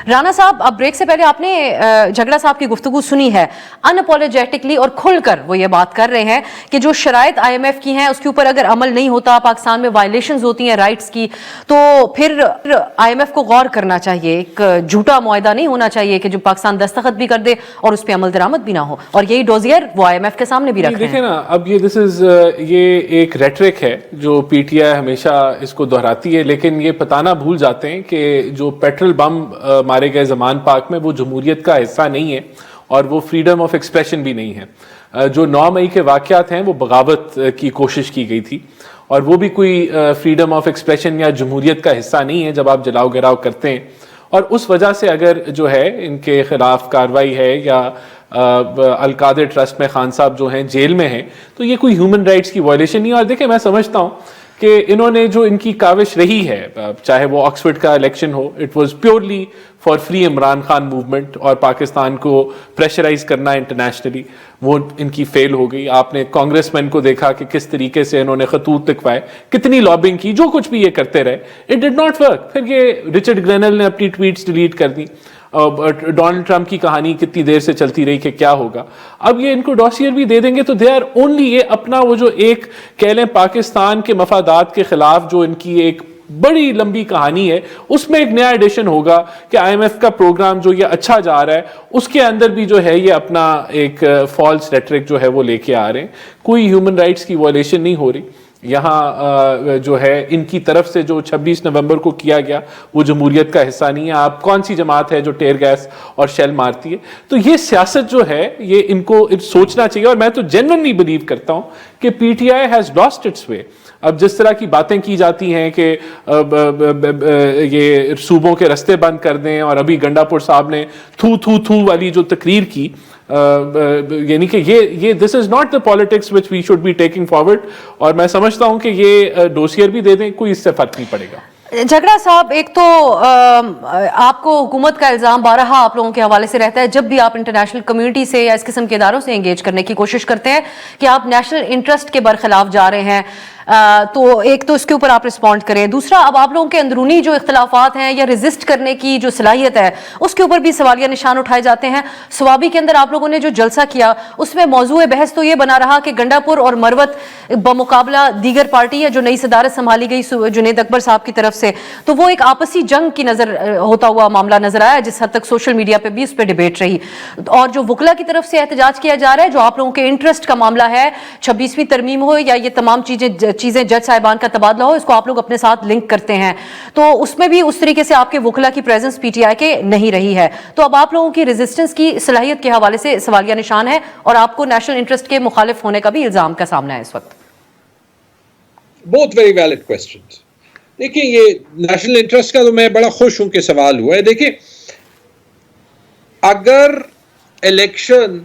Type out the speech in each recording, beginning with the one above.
رانا صاحب, اب بریک سے پہلے آپ نے جھگڑا صاحب کی گفتگو سنی ہے, انپولوجیٹکلی اور کھل کر وہ یہ بات کر رہے ہیں کہ جو شرائط آئی ایم ایف کی ہیں اس کے اوپر اگر عمل نہیں ہوتا, پاکستان میں وائلیشنز ہوتی ہیں رائٹس کی, تو پھر آئی ایم ایف کو غور کرنا چاہیے, ایک جھوٹا معاہدہ نہیں ہونا چاہیے کہ جو پاکستان دستخط بھی کر دے اور اس پہ عمل درآمد بھی نہ ہو, اور یہی ڈوزیئر وہ آئی ایم ایف کے سامنے بھی رکھ رہے ہیں. دیکھیں نا, اب یہ ایک ریٹرک ہے جو پی ٹی آئی ہمیشہ اس کو دہراتی ہے, لیکن یہ بتانا بھول جاتے ہیں کہ جو پیٹرول بم مارے گئے زمان پاک میں وہ جمہوریت کا حصہ نہیں ہے اور وہ فریڈم آف ایکسپریشن بھی نہیں ہے. جو 9 مئی کے واقعات ہیں وہ بغاوت کی کوشش کی گئی تھی, اور وہ بھی کوئی فریڈم آف ایکسپریشن یا جمہوریت کا حصہ نہیں ہے جب آپ جلاؤ گراؤ کرتے ہیں. اور اس وجہ سے اگر جو ہے ان کے خلاف کارروائی ہے, یا القادر ٹرسٹ میں خان صاحب جو ہیں جیل میں ہیں, تو یہ کوئی ہیومن رائٹس کی وائلیشن نہیں. اور دیکھیں, میں سمجھتا ہوں کہ انہوں نے جو ان کی کاوش رہی ہے, چاہے وہ آکسفورڈ کا election who, it was purely for free Imran Khan movement اور پاکستان کو پریشرائز کرنا انٹرنیشنلی, وہ ان کی فیل ہو گئی. آپ نے کانگریس مین کو دیکھا کہ کس طریقے سے انہوں نے خطوط لکھوائے, کتنی لابنگ کی, جو کچھ بھی یہ کرتے رہے, اٹ ڈڈ ناٹ ورک. پھر یہ رچرڈ گرینل نے اپنی ٹویٹس ڈیلیٹ کر دی. ڈونلڈ ٹرمپ کی کہانی کتنی دیر سے چلتی رہی کہ کیا ہوگا. اب یہ ان کو ڈوسیئر بھی دے دیں گے تو دے آر اونلی, یہ اپنا وہ جو ایک کہہ لیں پاکستان کے مفادات کے خلاف جو ان کی ایک بڑی لمبی کہانی ہے, اس میں ایک نیا ایڈیشن ہوگا کہ آئی ایم ایف کا پروگرام جو یہ اچھا جا رہا ہے اس کے اندر بھی جو ہے یہ اپنا ایک فالس ریٹرک جو ہے وہ لے کے آ رہے ہیں. کوئی ہیومن رائٹس کی وائلیشن نہیں ہو رہی یہاں. جو ہے ان کی طرف سے جو 26 نومبر کو کیا گیا وہ جمہوریت کا حصہ نہیں ہے. آپ کون سی جماعت ہے جو ٹیئر گیس اور شیل مارتی ہے؟ تو یہ سیاست جو ہے یہ ان کو سوچنا چاہیے, اور میں تو جینوئنلی بلیو کرتا ہوں کہ P T I has lost its way. اب جس طرح کی باتیں کی جاتی ہیں کہ یہ صوبوں کے رستے بند کر دیں, اور ابھی گنڈا پور صاحب نے تھو تھو تھو والی جو تقریر کی, یعنی کہ یہ this is not the politics which we should be taking forward. اور میں سمجھتا ہوں کہ یہ ڈوسیئر بھی دے دیں, کوئی اس سے فرق نہیں پڑے گا. جھگڑا صاحب, ایک تو آپ کو حکومت کا الزام بارہا آپ لوگوں کے حوالے سے رہتا ہے جب بھی آپ انٹرنیشنل کمیونٹی سے یا اس قسم کے اداروں سے انگیج کرنے کی کوشش کرتے ہیں کہ آپ نیشنل انٹرسٹ کے برخلاف جا رہے ہیں, تو ایک تو اس کے اوپر آپ رسپونڈ کریں. دوسرا, اب آپ لوگوں کے اندرونی جو اختلافات ہیں یا ریزسٹ کرنے کی جو صلاحیت ہے اس کے اوپر بھی سوالیہ نشان اٹھائے جاتے ہیں. سوابی کے اندر آپ لوگوں نے جو جلسہ کیا اس میں موضوع بحث تو یہ بنا رہا کہ گنڈا پور اور مروت بمقابلہ دیگر پارٹی ہے جو نئی صدارت سنبھالی گئی جنید اکبر صاحب کی طرف سے, تو وہ ایک آپسی جنگ کی نظر ہوتا ہوا معاملہ نظر آیا, جس حد تک سوشل میڈیا پہ بھی اس پہ ڈیبیٹ رہی. اور جو وکلا کی طرف سے احتجاج کیا جا رہا ہے, جو آپ لوگوں کے انٹرسٹ کا معاملہ ہے, 26ویں ترمیم ہو یا یہ تمام چیزیں جج صاحبان کا تبادلہ ہو, اس کو آپ لوگ اپنے ساتھ لنک کرتے ہیں, تو اس میں بھی اس طریقے سے آپ کے وکلا کی پریزنس پی ٹی آئی کے نہیں رہی ہے. تو اب آپ لوگوں کی ریزسٹنس کی صلاحیت کے حوالے سے سوالیہ نشان ہے, اور آپ کو نیشنل انٹرسٹ کے مخالف ہونے کا بھی الزام کا سامنا ہے اس وقت. بہت ویری ویلڈ کوسچنز. دیکھیں, یہ نیشنل انٹرسٹ کا تو میں بڑا خوش ہوں کہ سوال ہوا ہے. دیکھیں, اگر الیکشن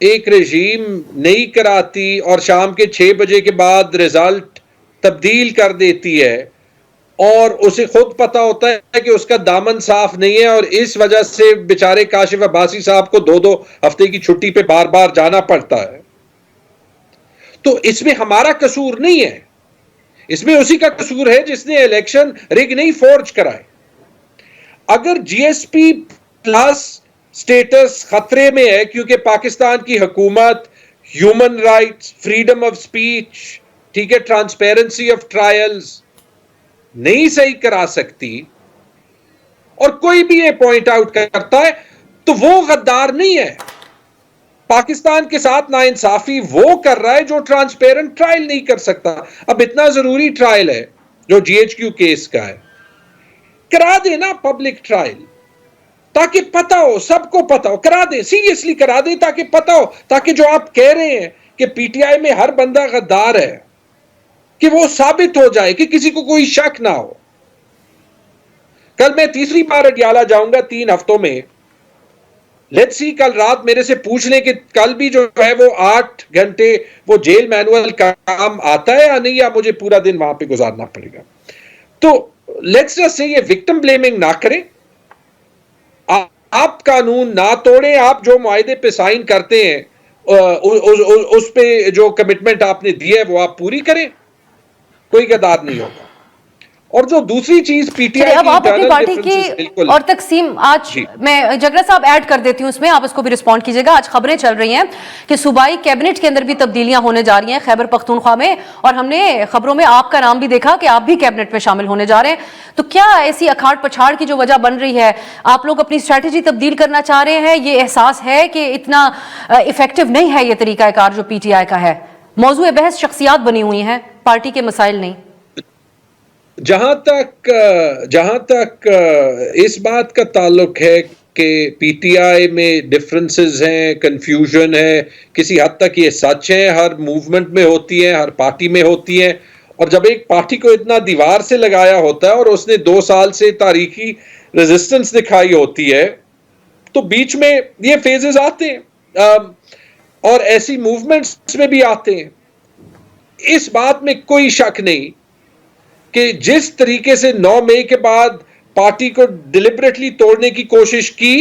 ایک رژیم نہیں کراتی اور شام کے 6 بجے کے بعد رزلٹ تبدیل کر دیتی ہے, اور اسے خود پتا ہوتا ہے کہ اس کا دامن صاف نہیں ہے, اور اس وجہ سے بیچارے کاشف عباسی صاحب کو 2 ہفتے کی چھٹی پہ بار بار جانا پڑتا ہے, تو اس میں ہمارا قصور نہیں ہے. اس میں اسی کا قصور ہے جس نے الیکشن رگ نہیں فورج کرائے. اگر جی ایس پی پلس سٹیٹس خطرے میں ہے کیونکہ پاکستان کی حکومت human rights, freedom of speech, ٹھیک ہے, ٹرانسپیرنسی آف ٹرائلز نہیں صحیح کرا سکتی, اور کوئی بھی یہ پوائنٹ آؤٹ کرتا ہے, تو وہ غدار نہیں ہے. پاکستان کے ساتھ ناانصافی وہ کر رہا ہے جو ٹرانسپیرنٹ ٹرائل نہیں کر سکتا. اب اتنا ضروری ٹرائل ہے جو جی ایچ کیو کیس کا ہے, کرا دینا پبلک ٹرائل تاکہ پتا ہو, سب کو پتا ہو, کرا دیں, سیریسلی کرا دیں تاکہ پتا ہو, تاکہ جو آپ کہہ رہے ہیں کہ پی ٹی آئی میں ہر بندہ غدار ہے کہ وہ ثابت ہو جائے, کہ کسی کو کوئی شک نہ ہو. کل میں تیسری بار اڈیالہ جاؤں گا 3 ہفتوں میں. لیٹس سی, کل رات میرے سے پوچھ لیں کہ کل بھی جو ہے وہ 8 گھنٹے وہ جیل مینول کام آتا ہے یا نہیں, یا مجھے پورا دن وہاں پہ گزارنا پڑے گا. تو لیٹس جسٹ سے یہ وکٹم بلیمنگ نہ کریں, آپ قانون نہ توڑیں, آپ جو معاہدے پہ سائن کرتے ہیں اس پہ جو کمٹمنٹ آپ نے دی ہے وہ آپ پوری کریں, کوئی غدار نہیں ہوگا. اور جو دوسری چیز پی ٹی چلیے آئی اب آپ اپنی پارٹی کی بالکل اور تقسیم آج میں جگرا صاحب ایڈ کر دیتی ہوں اس میں، آپ اس کو بھی رسپونڈ کیجیے گا. آج خبریں چل رہی ہیں کہ صوبائی کیبنٹ کے اندر بھی تبدیلیاں ہونے جا رہی ہیں خیبر پختونخوا میں، اور ہم نے خبروں میں آپ کا نام بھی دیکھا کہ آپ بھی کیبنٹ میں شامل ہونے جا رہے ہیں. تو کیا ایسی اکھاڑ پچھاڑ کی جو وجہ بن رہی ہے، آپ لوگ اپنی اسٹریٹجی تبدیل کرنا چاہ رہے ہیں؟ یہ احساس ہے کہ اتنا افیکٹو نہیں ہے یہ طریقہ کار جو پی ٹی آئی کا ہے؟ موضوع بحث شخصیات بنی ہوئی ہیں، پارٹی کے مسائل نہیں. جہاں تک اس بات کا تعلق ہے کہ پی ٹی آئی میں ڈفرنسز ہیں، کنفیوژن ہے، کسی حد تک یہ سچ ہے، ہر موومنٹ میں ہوتی ہیں، ہر پارٹی میں ہوتی ہیں. اور جب ایک پارٹی کو اتنا دیوار سے لگایا ہوتا ہے اور اس نے 2 سال سے تاریخی ریزسٹنس دکھائی ہوتی ہے، تو بیچ میں یہ فیزز آتے ہیں اور ایسی موومنٹس میں بھی آتے ہیں. اس بات میں کوئی شک نہیں کہ جس طریقے سے 9 مئی کے بعد پارٹی کو ڈیلیبریٹلی توڑنے کی کوشش کی،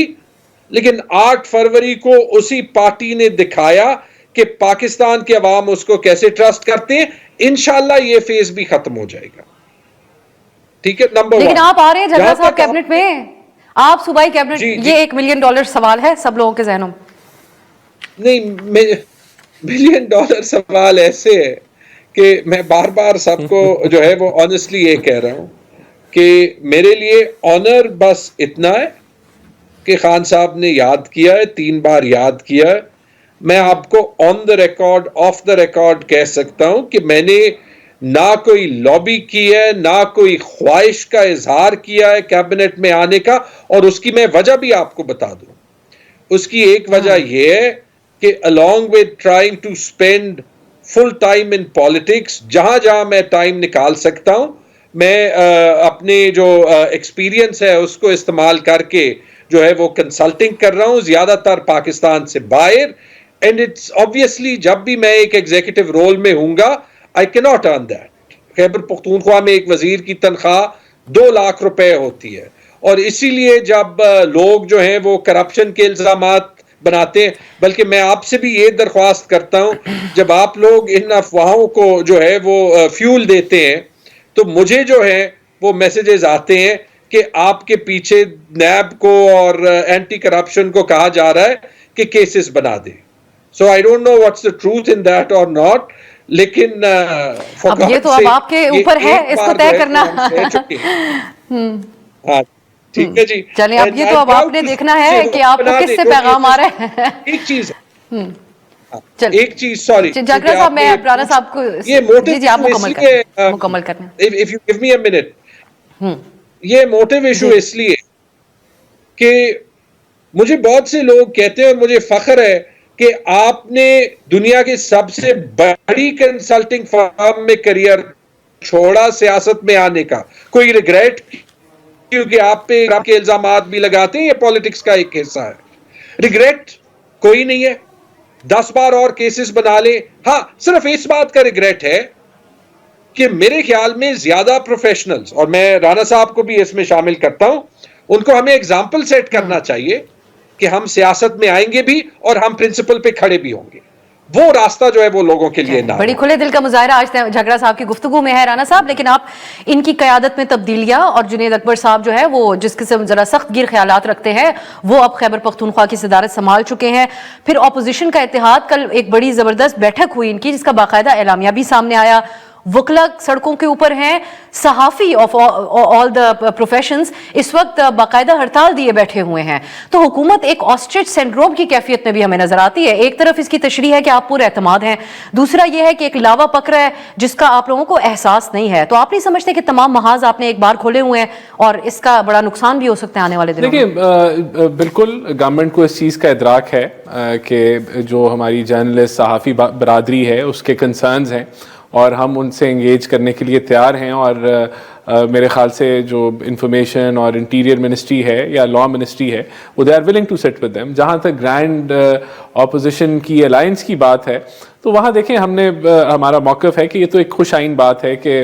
لیکن 8 فروری کو اسی پارٹی نے دکھایا کہ پاکستان کے عوام اس کو کیسے ٹرسٹ کرتے ہیں. انشاءاللہ یہ فیز بھی ختم ہو جائے گا. ٹھیک ہے، نمبر 1. لیکن آپ آ رہے ہیں جھگڑا صاحب کیبنٹ میں، آپ صوبائی کیبنٹ، یہ $1 ملین سوال ہے سب لوگوں کے ذہنوں میں. نہیں، $1 ملین سوال ایسے ہے کہ میں بار بار سب کو جو ہے وہ آنیسٹلی یہ کہہ رہا ہوں کہ میرے لیے آنر بس اتنا ہے کہ خان صاحب نے یاد کیا ہے، 3 بار یاد کیا ہے. میں آپ کو on the record, off the record کہہ سکتا ہوں کہ میں نے نہ کوئی لابی کی ہے، نہ کوئی خواہش کا اظہار کیا ہے کیبنٹ میں آنے کا. اور اس کی میں وجہ بھی آپ کو بتا دوں. اس کی ایک وجہ یہ ہے کہ along with trying to spend full time in politics، جہاں جہاں میں ٹائم نکال سکتا ہوں، میں اپنے جو ایکسپیرینس ہے اس کو استعمال کر کے جو ہے وہ کنسلٹنگ کر رہا ہوں، زیادہ تر پاکستان سے باہر. اینڈ اٹس obviously جب بھی میں ایک ایگزیکٹو رول میں ہوں گا I cannot earn that. Khyber Pakhtunkhwa میں ایک وزیر کی تنخواہ 2 لاکھ روپے ہوتی ہے، اور اسی لیے جب لوگ جو ہیں وہ کرپشن کے الزامات بناتے ہیں، بلکہ میں آپ سے بھی یہ درخواست کرتا ہوں، جب آپ لوگ ان افواہوں کو جو ہے وہ فیول دیتے ہیں تو مجھے جو ہے وہ میسیجز آتے ہیں کہ آپ کے پیچھے نیب کو اور اینٹی کرپشن کو کہا جا رہا ہے کہ کیسز بنا دے. So I don't know what's the truth in that اور ناٹ، لیکن اب یہ تو اب آپ کے اوپر ہے اس کو طے کرنا. ہاں ٹھیک ہے جی، چلیں اب یہ تو اب آپ نے دیکھنا ہے کہ آپ کو کس سے پیغام آ رہا ہے. ایک چیز سوری جاگرا صاحب، میں رانا صاحب کو جی آپ مکمل کریں. if you give me a minute، یہ موٹیو ایشو اس لیے کہ مجھے بہت سے لوگ کہتے ہیں اور مجھے فخر ہے کہ آپ نے دنیا کے سب سے بڑی کنسلٹنگ فرم میں کریئر چھوڑا سیاست میں آنے کا. کوئی ریگریٹ؟ کیونکہ آپ پہ آپ کے الزامات بھی لگاتے ہیں، یہ پالیٹکس کا ایک حصہ ہے. ریگریٹ کوئی نہیں ہے، 10 بار اور کیسز بنا لیں. ہاں صرف اس بات کا ریگریٹ ہے کہ میرے خیال میں زیادہ پروفیشنلز، اور میں رانا صاحب کو بھی اس میں شامل کرتا ہوں، ان کو ہمیں اگزامپل سیٹ کرنا چاہیے کہ ہم سیاست میں آئیں گے بھی اور ہم پرنسپل پہ کھڑے بھی ہوں گے. وہ راستہ جو ہے وہ لوگوں کے لیے نہ بڑی کھلے دل کا مظاہرہ آج جھگڑا صاحب کی گفتگو میں ہے. رانا صاحب، لیکن آپ ان کی قیادت میں تبدیلیاں، اور جنید اکبر صاحب جو ہے وہ جس قسم ذرا سخت گیر خیالات رکھتے ہیں، وہ اب خیبر پختونخوا کی صدارت سنبھال چکے ہیں. پھر اپوزیشن کا اتحاد، کل ایک بڑی زبردست بیٹھک ہوئی ان کی جس کا باقاعدہ اعلامیہ بھی سامنے آیا. وکلا سڑکوں کے اوپر ہیں، صحافی آف آل دا پروفیشنز اس وقت باقاعدہ ہڑتال دیے بیٹھے ہوئے ہیں. تو حکومت ایک آسٹرچ سنڈروم کی کیفیت میں بھی ہمیں نظر آتی ہے. ایک طرف اس کی تشریح ہے کہ آپ پورے اعتماد ہیں، دوسرا یہ ہے کہ ایک لاوا پکڑا ہے جس کا آپ لوگوں کو احساس نہیں ہے. تو آپ نہیں سمجھتے کہ تمام محاذ آپ نے ایک بار کھولے ہوئے ہیں اور اس کا بڑا نقصان بھی ہو سکتا ہے آنے والے دنوں میں؟ دیکھیں، بالکل گورنمنٹ کو اس چیز کا ادراک ہے کہ جو ہماری جرنلسٹ صحافی برادری ہے اس کے کنسرنز ہیں، اور ہم ان سے انگیج کرنے کے لیے تیار ہیں. اور میرے خیال سے جو انفارمیشن اور انٹیریئر منسٹری ہے یا لا منسٹری ہے وہ they are willing to sit with them. جہاں تک گرینڈ اپوزیشن کی الائنس کی بات ہے تو وہاں دیکھیں ہمارا موقف ہے کہ یہ تو ایک خوش آئین بات ہے کہ